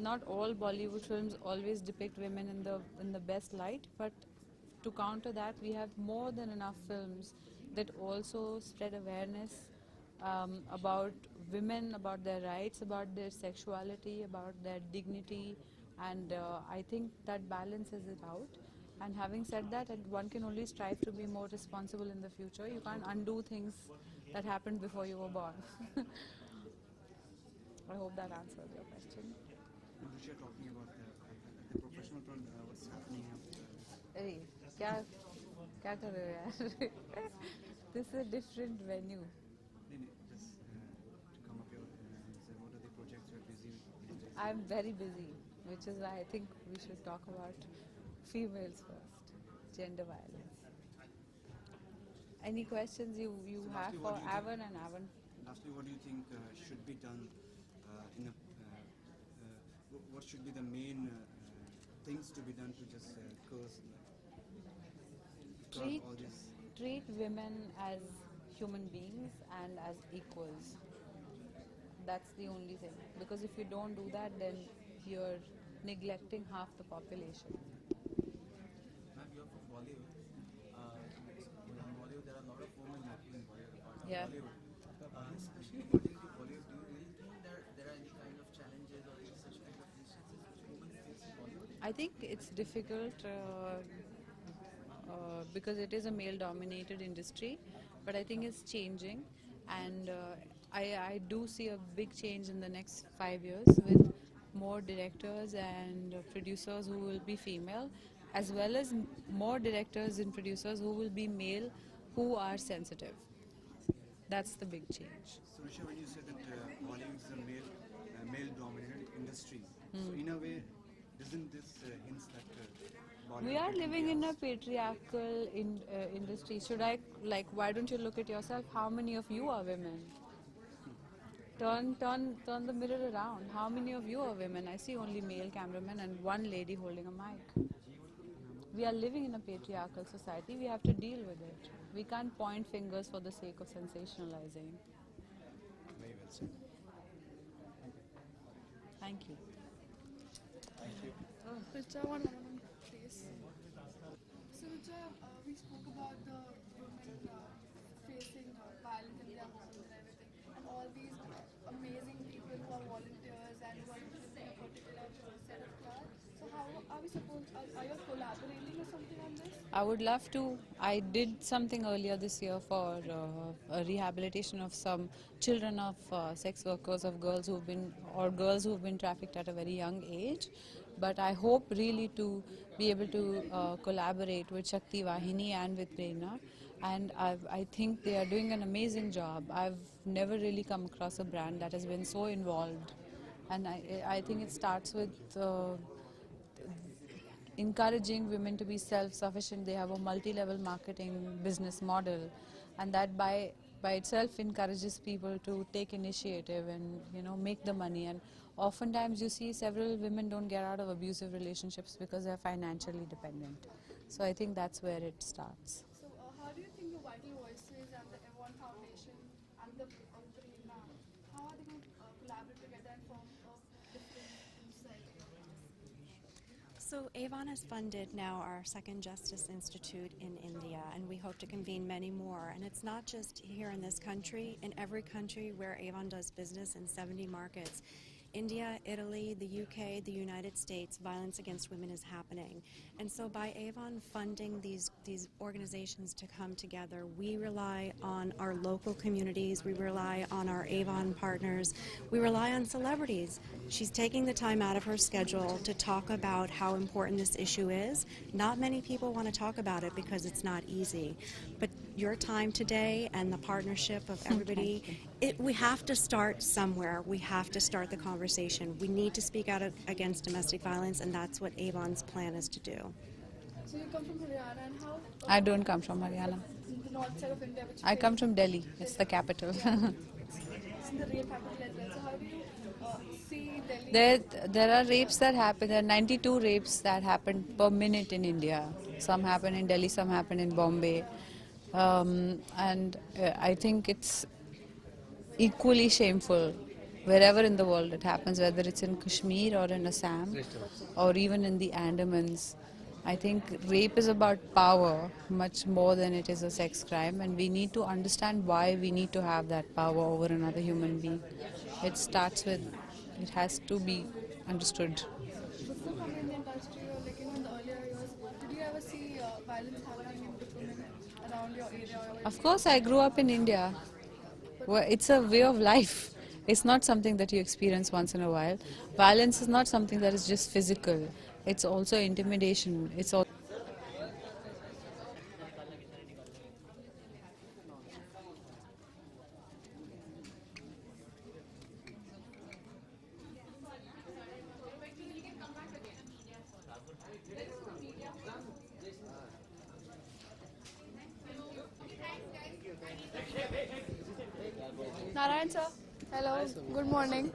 not all Bollywood films always depict women in the best light, but to counter that, we have more than enough films that also spread awareness about women, about their rights, about their sexuality, about their dignity, and I think that balances it out. And having said that, one can only strive to be more responsible in the future. You can't undo things that happened before you were born. I hope that answers your question. Richa, talking about the professional front, what's happening? अरे क्या क्या कर रहे हो यार? This is a different venue. Just to come up here and say, what are the projects you're busy with these days? I'm very busy, which is why I think we should talk about females first, gender violence. Any questions you So have lastly, for what do you think- Avan and Avan? Lastly, what do you think should be done in a, what should be the main things to be done to just curb Treat, all this? treat women as human beings and as equals. That's the only thing. Because if you don't do that, then you're neglecting half the population. Ma'am, you're from Bollywood. In Bollywood, there are a lot of women acting in Bollywood, apart from Yeah. Bollywood. Especially according to Bollywood, do you really think there are any kind of challenges or any such kind of instances which women face in Bollywood? I think it's difficult because it is a male-dominated industry, but I think it's changing, and I do see a big change in the next 5 years with more directors and producers who will be female, as well as more directors and producers who will be male, who are sensitive. That's the big change. So Risha, when you said that Bollywood is a male-dominated industry, so in a way, doesn't this hints that Bollywood We are can living be in a a patriarchal industry. Should I, like, why don't you look at yourself? How many of you are women? Turn the mirror around. How many of you are women? I see only male cameramen and one lady holding a mic. We are living in a patriarchal society. We have to deal with it. We can't point fingers for the sake of sensationalizing. very well said. Thank you. Richa, one moment, please. So, Richa, we spoke about the women facing violence in their homes and everything, and all these amazing people who are volunteers and who are interested in a particular set of class. So, how are we supposed? Are you collaborating or something on this? I would love to. I did something earlier this year for a rehabilitation of some children of sex workers, of girls who've been, or girls who've been trafficked at a very young age. But I hope really to be able to collaborate with Shakti Vahini and with Prerna. And I think they are doing an amazing job. I've never really come across a brand that has been so involved. And I think it starts with encouraging women to be self-sufficient. They have a multi-level marketing business model, and that by itself encourages people to take initiative and make the money. And oftentimes you see several women don't get out of abusive relationships because they're financially dependent. So I think that's where it starts. So, how do you think the Vital Voices and the Avon Foundation and the Prerna, how are they going to collaborate together and form a different insight? So Avon has funded now our second Justice Institute in India, and we hope to convene many more. And it's not just here in this country, in every country where Avon does business in 70 markets. India, Italy, the UK, the United States, violence against women is happening. And so by Avon funding these organizations to come together, we rely on our local communities, we rely on our Avon partners, we rely on celebrities. She's taking the time out of her schedule to talk about how important this issue is. Not many people want to talk about it because it's not easy. But your time today and the partnership of everybody, we have to start somewhere. We have to start the conversation. We need to speak out against domestic violence, and that's what Avon's plan is to do. So, you come from Haryana, and how? I don't come from Haryana. The north side of India, which I come from Delhi. It's the capital. it's in the real capital as well. So, how do you see Delhi? There are rapes that happen. There are 92 rapes that happen per minute in India. Some happen in Delhi, some happen in Bombay. And I think it's equally shameful wherever in the world it happens, whether it's in Kashmir or in Assam or even in the Andamans. I think rape is about power much more than it is a sex crime, and we need to understand why we need to have that power over another human being. It starts with, it has to be understood. Before coming in the industry, or like in the earlier years, did you ever see violence happening with women around your area? Or Of course, I grew up in India. Well, it's a way of life. It's not something that you experience once in a while. Violence is not something that is just physical. It's also intimidation. It's also Narayan sir, hello, good morning.